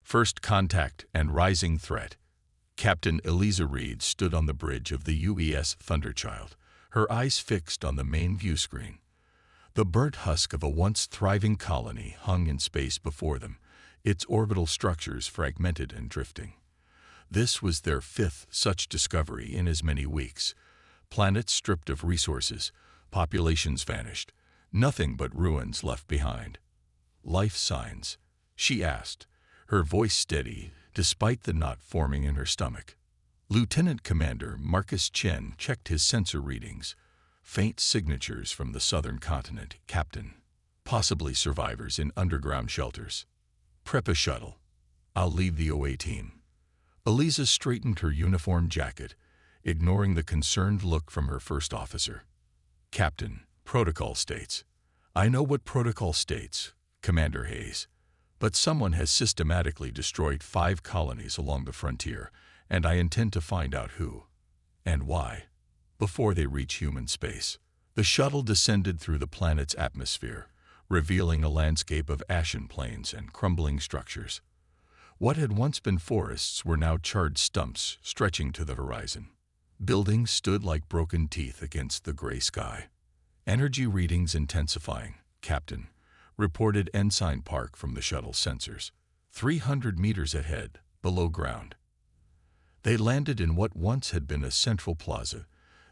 First contact and rising threat. Captain Eliza Reed stood on the bridge of the UES Thunderchild, her eyes fixed on the main view screen. The burnt husk of a once thriving colony hung in space before them, its orbital structures fragmented and drifting. This was their fifth such discovery in as many weeks. Planets stripped of resources, populations vanished, nothing but ruins left behind. Life signs? She asked, her voice steady despite the knot forming in her stomach. Lieutenant Commander Marcus Chen checked his sensor readings. Faint signatures from the southern continent, Captain. Possibly survivors in underground shelters. Prep a shuttle. I'll leave the OA team. Eliza straightened her uniform jacket, ignoring the concerned look from her first officer. Captain, protocol states. I know what protocol states, Commander Hayes, but someone has systematically destroyed 5 colonies along the frontier, and I intend to find out who and why before they reach human space. The shuttle descended through the planet's atmosphere, revealing a landscape of ashen plains and crumbling structures. What had once been forests were now charred stumps stretching to the horizon. Buildings stood like broken teeth against the gray sky. Energy readings intensifying, Captain, reported Ensign Park from the shuttle sensors, 300 meters ahead, below ground. They landed in what once had been a central plaza.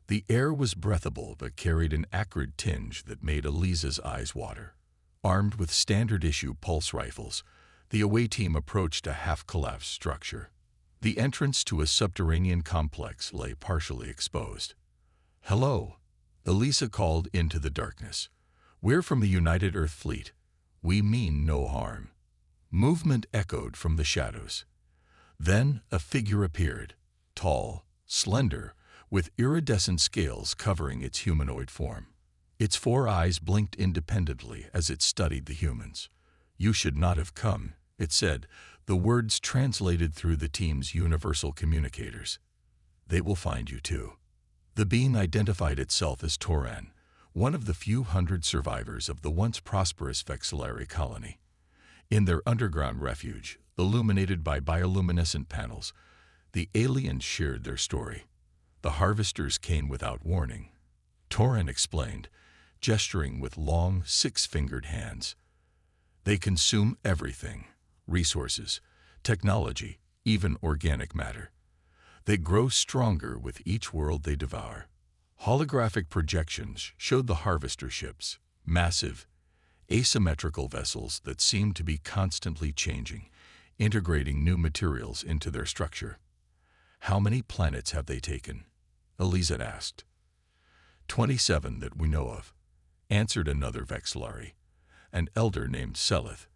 The air was breathable but carried an acrid tinge that made Eliza's eyes water. Armed with standard-issue pulse rifles, the away team approached a half-collapsed structure. The entrance to a subterranean complex lay partially exposed. "Hello," Eliza called into the darkness. "We're from the United Earth Fleet. We mean no harm." Movement echoed from the shadows. Then a figure appeared, tall, slender, with iridescent scales covering its humanoid form. Its 4 eyes blinked independently as it studied the humans. "You should not have come," it said, the words translated through the team's universal communicators. "They will find you too." The being identified itself as Toran, one of the few hundred survivors of the once prosperous Vexillary colony. In their underground refuge, illuminated by bioluminescent panels, the aliens shared their story. The harvesters came without warning. Toran explained, gesturing with long, 6-fingered hands. They consume everything: resources, technology, even organic matter. They grow stronger with each world they devour. Holographic projections showed the harvester ships, massive, asymmetrical vessels that seemed to be constantly changing, integrating new materials into their structure. "How many planets have they taken?" Eliza asked. 27 that we know of," answered another Vexillary, an elder named Selith.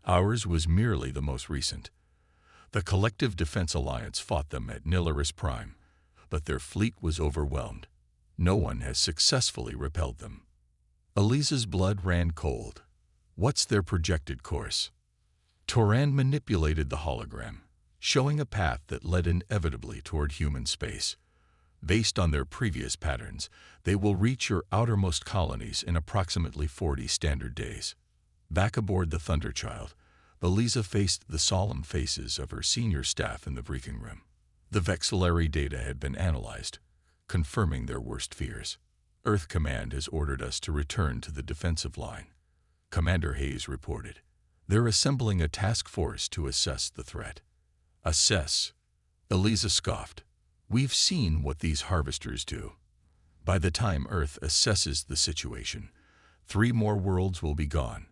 "Ours was merely the most recent. The Collective Defense Alliance fought them at Nilaris Prime, but their fleet was overwhelmed. No one has successfully repelled them." Eliza's blood ran cold. "What's their projected course?" Toran manipulated the hologram, showing a path that led inevitably toward human space. "Based on their previous patterns, they will reach your outermost colonies in approximately 40 standard days." Back aboard the Thunderchild, Eliza faced the solemn faces of her senior staff in the briefing room. The Vexillary data had been analyzed, confirming their worst fears. "Earth Command has ordered us to return to the defensive line," Commander Hayes reported. "They're assembling a task force to assess the threat." "Assess?" Eliza scoffed. "We've seen what these harvesters do. By the time Earth assesses the situation, 3 more worlds will be gone."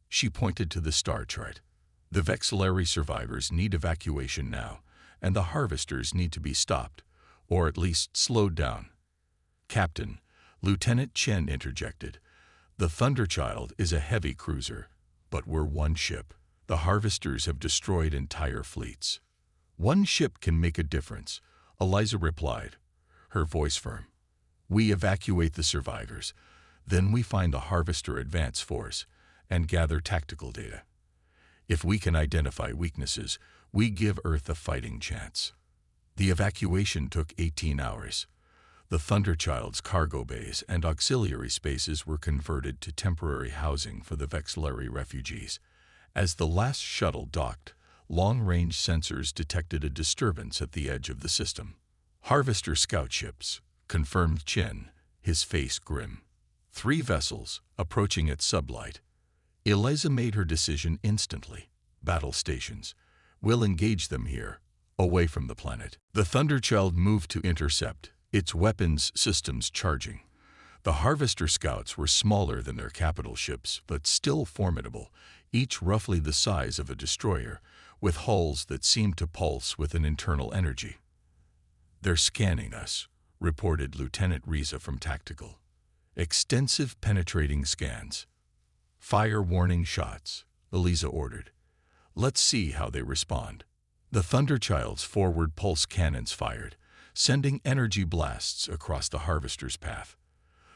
She pointed to the star chart. "The Vexillary survivors need evacuation now, and the harvesters need to be stopped, or at least slowed down." "Captain," Lieutenant Chen interjected, "the Thunderchild is a heavy cruiser, but we're one ship. The harvesters have destroyed entire fleets." "One ship can make a difference," Eliza replied, her voice firm. "We evacuate the survivors, then we find the harvester advance force and gather tactical data. If we can identify weaknesses, we give Earth a fighting chance." The evacuation took 18 hours. The Thunderchild's cargo bays and auxiliary spaces were converted to temporary housing for the Vexillary refugees. As the last shuttle docked, long-range sensors detected a disturbance at the edge of the system. Harvester scout ships, confirmed Chen, his face grim. 3 vessels, approaching at sublight. Eliza made her decision instantly. Battle stations. We'll engage them here, away from the planet. The Thunderchild moved to intercept, its weapons systems charging. The Harvester scouts were smaller than their capital ships, but still formidable, each roughly the size of a destroyer, with hulls that seemed to pulse with an internal energy. "They're scanning us," reported Lieutenant Riza from Tactical. "Extensive penetrating scans. Fire warning shots," Eliza ordered. "Let's see how they respond." The Thunderchild's forward pulse cannons fired, sending energy blasts across the Harvester's path.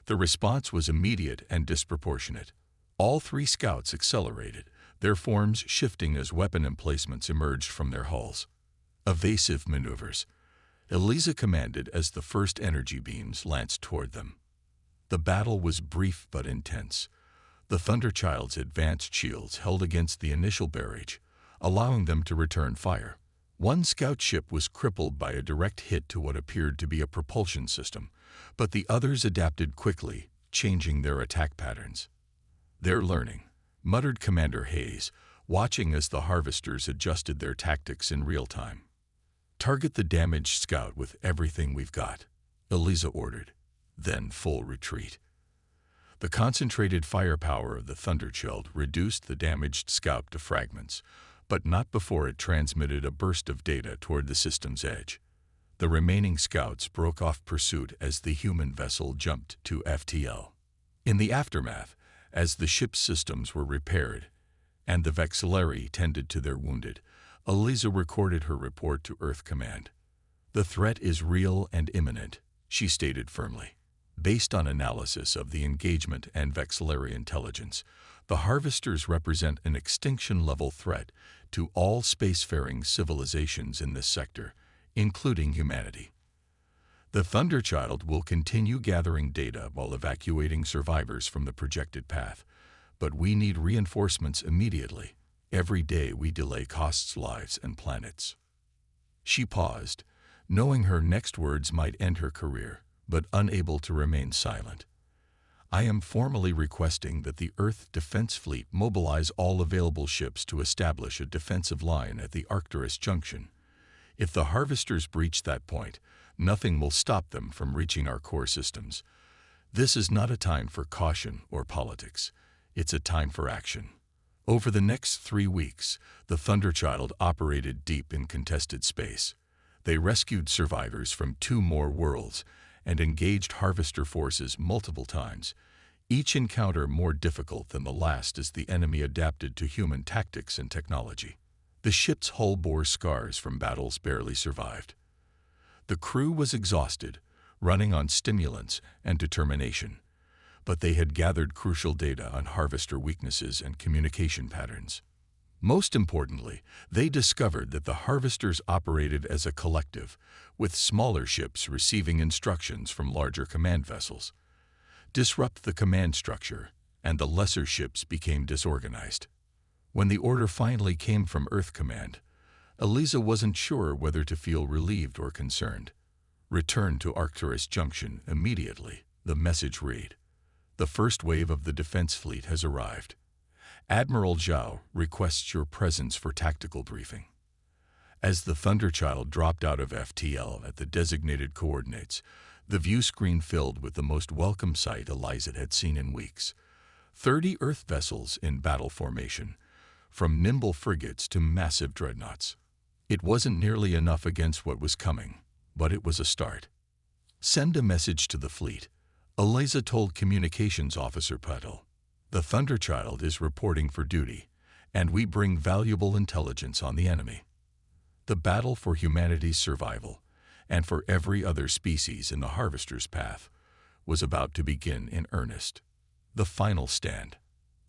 The response was immediate and disproportionate. All 3 scouts accelerated, their forms shifting as weapon emplacements emerged from their hulls. Evasive maneuvers, Eliza commanded as the first energy beams lanced toward them. The battle was brief but intense. The Thunderchild's advanced shields held against the initial barrage, allowing them to return fire. One scout ship was crippled by a direct hit to what appeared to be a propulsion system, but the others adapted quickly, changing their attack patterns. "They're learning," muttered Commander Hayes, watching as the Harvesters adjusted their tactics in real time. "Target the damaged scout with everything we've got," Eliza ordered. Then full retreat. The concentrated firepower of the Thunderchild reduced the damaged scout to fragments, but not before it transmitted a burst of data toward the system's edge. The remaining scouts broke off pursuit as the human vessel jumped to FTL. In the aftermath, as the ship's systems were repaired and the Vexillari tended to their wounded, Eliza recorded her report to Earth Command. "The threat is real and imminent," she stated firmly. "Based on analysis of the engagement and Vexillari intelligence, the Harvesters represent an extinction-level threat to all spacefaring civilizations in this sector, including humanity. The Thunderchild will continue gathering data while evacuating survivors from the projected path, but we need reinforcements immediately. Every day we delay costs lives and planets." She paused, knowing her next words might end her career, but unable to remain silent. "I am formally requesting that the Earth Defense Fleet mobilize all available ships to establish a defensive line at the Arcturus Junction. If the Harvesters breach that point, nothing will stop them from reaching our core systems. This is not a time for caution or politics. It's a time for action." Over the next 3 weeks, the Thunderchild operated deep in contested space. They rescued survivors from 2 more worlds and engaged Harvester forces multiple times, each encounter more difficult than the last as the enemy adapted to human tactics and technology. The ship's hull bore scars from battles barely survived. The crew was exhausted, running on stimulants and determination, but they had gathered crucial data on Harvester weaknesses and communication patterns. Most importantly, they discovered that the Harvesters operated as a collective, with smaller ships receiving instructions from larger command vessels. Disrupt the command structure, and the lesser ships became disorganized. When the order finally came from Earth Command, Eliza wasn't sure whether to feel relieved or concerned. "Return to Arcturus Junction immediately," the message read. "The first wave of the defense fleet has arrived. Admiral Zhao requests your presence for tactical briefing." As the Thunderchild dropped out of FTL at the designated coordinates, the view screen filled with the most welcome sight Eliza had seen in weeks. 30 Earth vessels in battle formation, from nimble frigates to massive dreadnoughts. It wasn't nearly enough against what was coming, but it was a start. "Send a message to the fleet," Eliza told Communications Officer Petal. "The Thunderchild is reporting for duty, and we bring valuable intelligence on the enemy." The battle for humanity's survival, and for every other species in the Harvester's path, was about to begin in earnest. The final stand.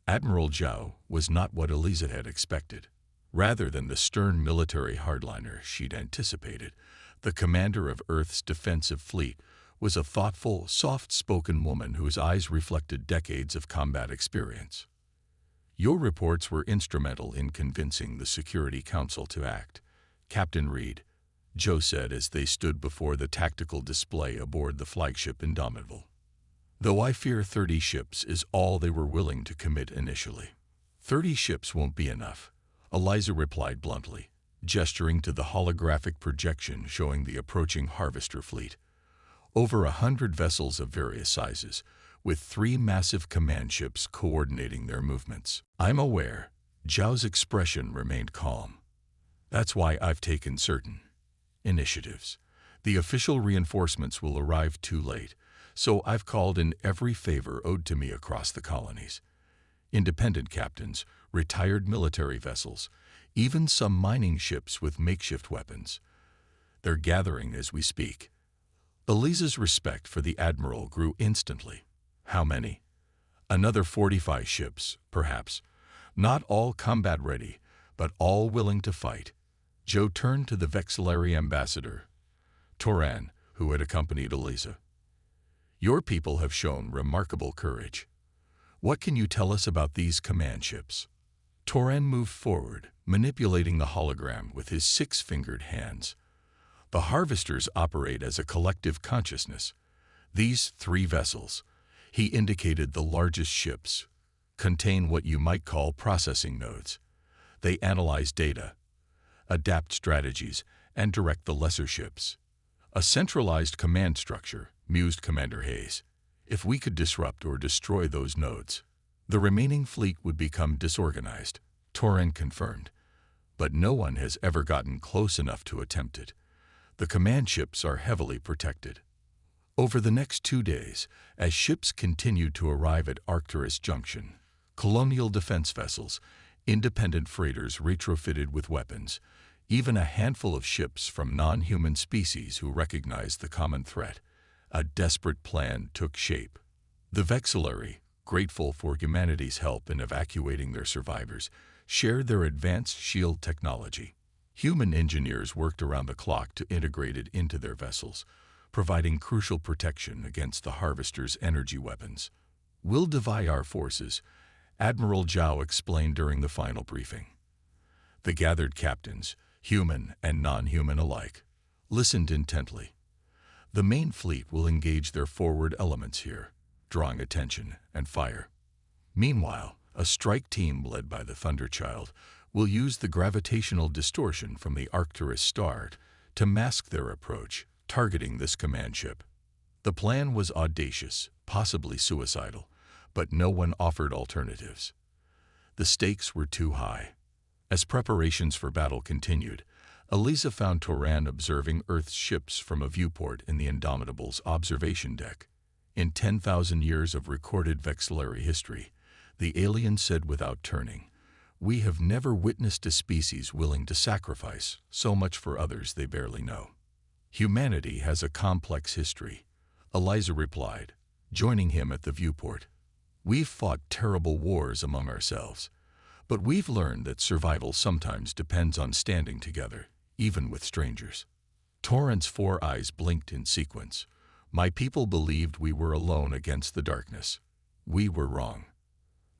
Admiral Zhao was not what Eliza had expected. Rather than the stern military hardliner she'd anticipated, the commander of Earth's defensive fleet was a thoughtful, soft-spoken woman whose eyes reflected decades of combat experience. Your reports were instrumental in convincing the Security Council to act, Captain Reed, Joe said as they stood before the tactical display aboard the flagship Indomitable. Though I fear 30 ships is all they were willing to commit initially. 30 ships won't be enough, Eliza replied bluntly, gesturing to the holographic projection showing the approaching Harvester fleet. Over 100 vessels of various sizes, with 3 massive command ships coordinating their movements. I'm aware. Zhao's expression remained calm. That's why I've taken certain initiatives. The official reinforcements will arrive too late, so I've called in every favor owed to me across the colonies. Independent captains, retired military vessels, even some mining ships with makeshift weapons. They're gathering as we speak. Eliza's respect for the Admiral grew instantly. How many? Another 45 ships, perhaps. Not all combat-ready, but all willing to fight. Joe turned to the Vexillary ambassador, Toran, who had accompanied Eliza. Your people have shown remarkable courage. What can you tell us about these command ships? Toran moved forward, manipulating the hologram with his 6-fingered hands. The Harvesters operate as a collective consciousness. These 3 vessels, he indicated the largest ships, contain what you might call processing nodes. They analyze data, adapt strategies, and direct the lesser ships. A centralized command structure, mused Commander Hayes. If we could disrupt or destroy those nodes, the remaining fleet would become disorganized, Toran confirmed. But no one has ever gotten close enough to attempt it. The command ships are heavily protected. Over the next 2 days, as ships continued to arrive at Arcturus Junction, colonial defense vessels, independent freighters retrofitted with weapons, even a handful of ships from non-human species who recognized the common threat, a desperate plan took shape. The Vexillary, grateful for humanity's help in evacuating their survivors, shared their advanced shield technology. Human engineers worked around the clock to integrate it into their vessels, providing crucial protection against the Harvester's energy weapons. We'll divide our forces, Admiral Zhao explained during the final briefing. The gathered captains, human and non-human alike, listened intently. The main fleet will engage their forward elements here, drawing attention and fire. Meanwhile, a strike team led by the Thunderchild will use the gravitational distortion from the Arcturus star to mask their approach, targeting this command ship. The plan was audacious, possibly suicidal, but no one offered alternatives. The stakes were too high. As preparations for battle continued, Eliza found Toran observing Earth's ships from a viewport in the Indomitable's observation deck. In 10,000 years of recorded Vexillary history, the alien said without turning, "We have never witnessed a species willing to sacrifice so much for others they barely know." Humanity has a complex history, Eliza replied, joining him at the viewport. We've fought terrible wars among ourselves, but we've learned that survival sometimes depends on standing together, even with strangers. Torrent's 4 eyes blinked in sequence. My people believed we were alone against the darkness. We were wrong.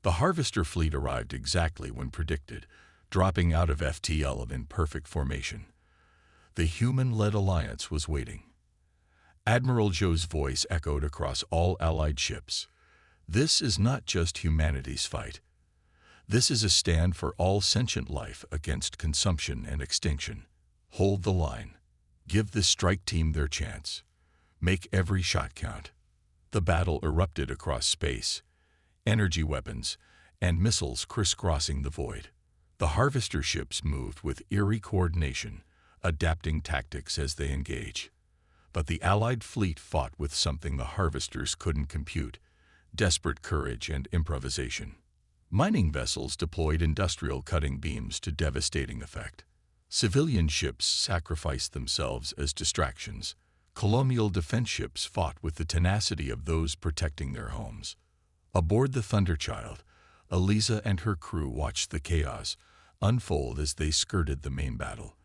The Harvester fleet arrived exactly when predicted, dropping out of FTL in perfect formation. The human-led alliance was waiting. Admiral Zhou's voice echoed across all Allied ships. This is not just humanity's fight. This is a stand for all sentient life against consumption and extinction. Hold the line. Give this strike team their chance. Make every shot count. The battle erupted across space, energy weapons, and missiles crisscrossing the void. The Harvester ships moved with eerie coordination, adapting tactics as they engage. But the Allied fleet fought with something the Harvesters couldn't compute: desperate courage and improvisation. Mining vessels deployed industrial cutting beams to devastating effect. Civilian ships sacrificed themselves as distractions. Colonial defense ships fought with the tenacity of those protecting their homes. Aboard the Thunderchild, Eliza and her crew watched the chaos unfold as they skirted the main battle,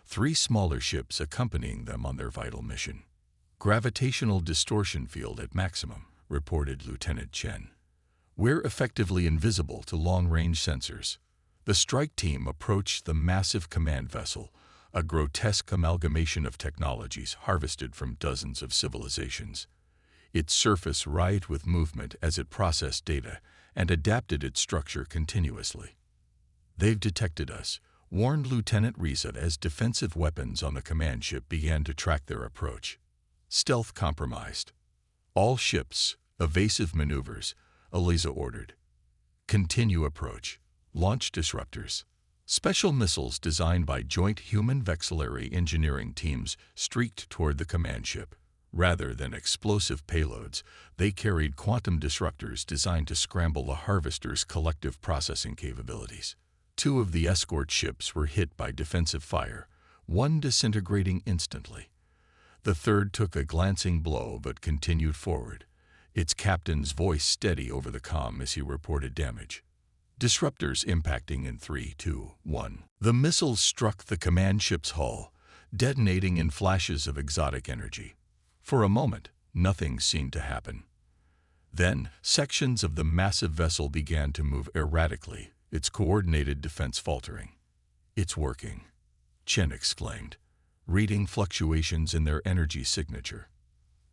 3 smaller ships accompanying them on their vital mission. Gravitational distortion field at maximum, reported Lieutenant Chen. We're effectively invisible to long-range sensors. The strike team approached the massive command vessel, a grotesque amalgamation of technologies harvested from dozens of civilizations. Its surface writhed with movement as it processed data and adapted its structure continuously. "They've detected us," warned Lieutenant Riza as defensive weapons on the command ship began to track their approach. "Stealth compromised. All ships, evasive maneuvers," Eliza ordered. "Continue approach. Launch disruptors." Special missiles designed by joint human-vexillary engineering teams streaked toward the command ship. Rather than explosive payloads, they carried quantum disruptors designed to scramble the Harvester's collective processing capabilities. 2 of the escort ships were hit by defensive fire, one disintegrating instantly. The third took a glancing blow but continued forward, its captain's voice steady over the comm as he reported damage. Disruptors impacting in 3, 2, 1. The missiles struck the command ship's hull, detonating in flashes of exotic energy. For a moment, nothing seemed to happen. Then, sections of the massive vessel began to move erratically, its coordinated defense faltering. "It's working," Chen exclaimed, reading fluctuations in their energy signature.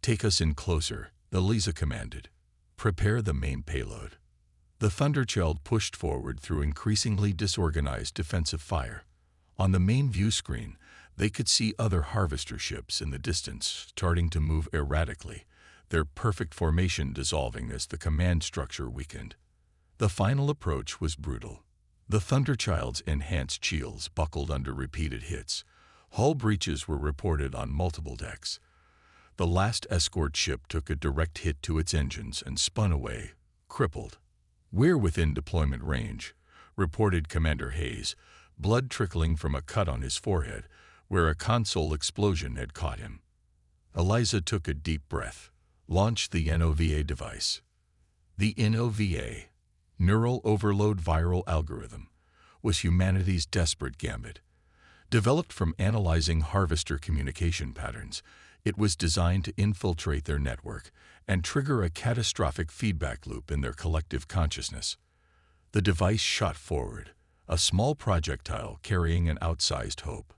"Take us in closer," Eliza commanded. "Prepare the main payload." The Thunderchild pushed forward through increasingly disorganized defensive fire. On the main view screen, they could see other Harvester ships in the distance starting to move erratically, their perfect formation dissolving as the command structure weakened. The final approach was brutal. The Thunderchild's enhanced shields buckled under repeated hits. Hull breaches were reported on multiple decks. The last escort ship took a direct hit to its engines and spun away, crippled. "We're within deployment range," reported Commander Hayes, blood trickling from a cut on his forehead where a console explosion had caught him. Eliza took a deep breath, launched the NOVA device. The NOVA, Neural Overload Viral Algorithm, was humanity's desperate gambit. Developed from analyzing Harvester communication patterns, it was designed to infiltrate their network and trigger a catastrophic feedback loop in their collective consciousness. The device shot forward, a small projectile carrying an outsized hope.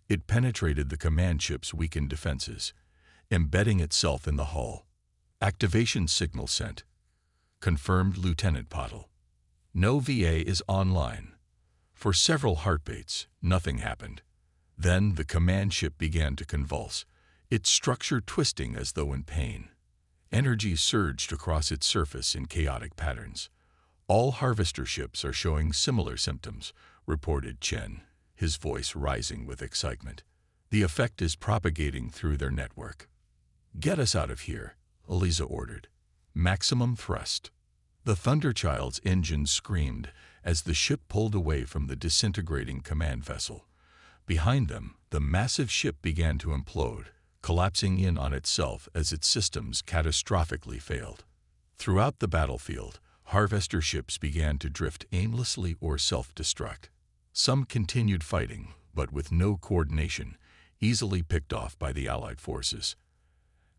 It penetrated the command ship's weakened defenses, embedding itself in the hull. "Activation signal sent," confirmed Lieutenant Pottle. "No VA is online." For several heartbeats, nothing happened. Then the command ship began to convulse, its structure twisting as though in pain. Energy surged across its surface in chaotic patterns. "All Harvester ships are showing similar symptoms," reported Chen, his voice rising with excitement. "The effect is propagating through their network." "Get us out of here," Eliza ordered. "Maximum thrust." The Thunderchild's engine screamed as the ship pulled away from the disintegrating command vessel. Behind them, the massive ship began to implode, collapsing in on itself as its systems catastrophically failed. Throughout the battlefield, Harvester ships began to drift aimlessly or self-destruct. Some continued fighting, but with no coordination, easily picked off by the Allied forces.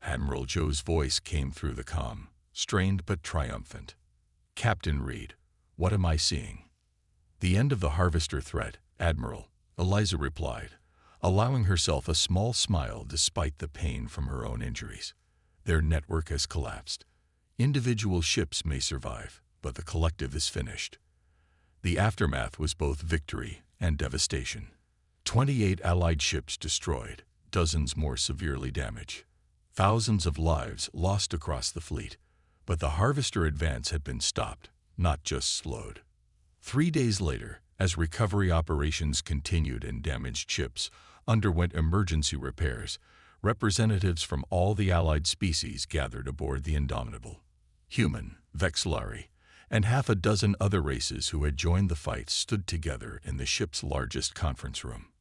Admiral Joe's voice came through the comm, strained but triumphant. "Captain Reed, what am I seeing?" "The end of the Harvester threat, Admiral," Eliza replied, allowing herself a small smile despite the pain from her own injuries. "Their network has collapsed. Individual ships may survive, but the collective is finished." The aftermath was both victory and devastation. 28 Allied ships destroyed, dozens more severely damaged. Thousands of lives lost across the fleet, but the Harvester advance had been stopped, not just slowed. 3 days later, as recovery operations continued and damaged ships underwent emergency repairs, representatives from all the Allied species gathered aboard the Indomitable. Human, Vexillari, and half a dozen other races who had joined the fight stood together in the ship's largest conference room.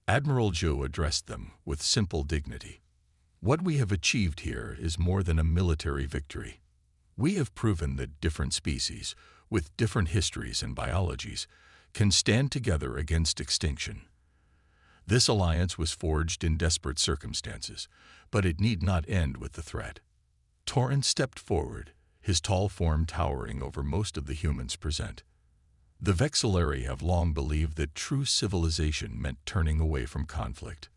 Admiral Joe addressed them with simple dignity. "What we have achieved here is more than a military victory. We have proven that different species, with different histories and biologies, can stand together against extinction. This alliance was forged in desperate circumstances, but it need not end with the threat." Torrance stepped forward, his tall form towering over most of the humans present. The Vexillari have long believed that true civilization meant turning away from conflict.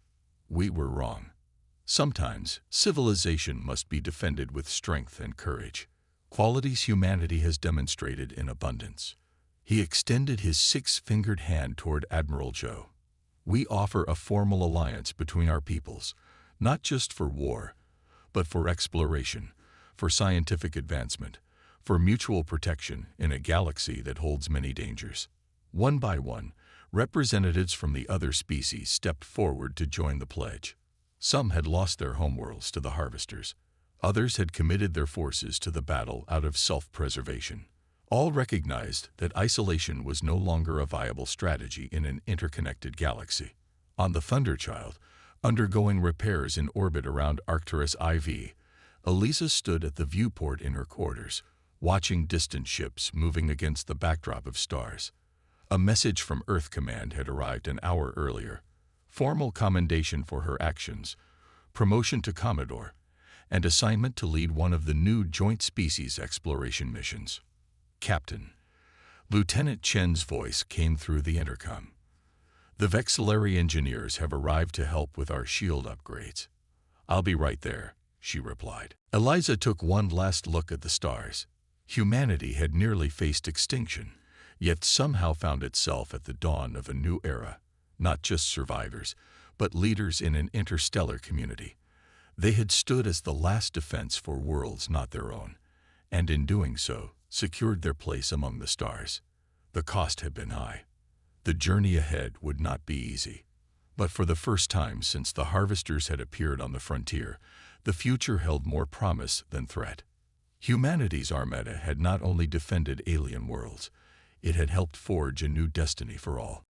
We were wrong. Sometimes, civilization must be defended with strength and courage, qualities humanity has demonstrated in abundance. He extended his six-fingered hand toward Admiral Joe. We offer a formal alliance between our peoples, not just for war, but for exploration, for scientific advancement, for mutual protection in a galaxy that holds many dangers. One by one, representatives from the other species stepped forward to join the pledge. Some had lost their homeworlds to the Harvesters. Others had committed their forces to the battle out of self-preservation. All recognized that isolation was no longer a viable strategy in an interconnected galaxy. On the Thunderchild, undergoing repairs in orbit around Arcturus IV, Elisa stood at the viewport in her quarters, watching distant ships moving against the backdrop of stars. A message from Earth Command had arrived an hour earlier. Formal commendation for her actions, promotion to Commodore, and assignment to lead one of the new joint species exploration missions. Captain. Lieutenant Chen's voice came through the intercom. The Vexillari engineers have arrived to help with our shield upgrades. I'll be right there, she replied. Eliza took one last look at the stars. Humanity had nearly faced extinction, yet somehow found itself at the dawn of a new era. Not just survivors, but leaders in an interstellar community. They had stood as the last defense for worlds not their own, and in doing so, secured their place among the stars. The cost had been high. The journey ahead would not be easy. But for the first time since the Harvesters had appeared on the frontier, the future held more promise than threat. Humanity's armada had not only defended alien worlds, it had helped forge a new destiny for all.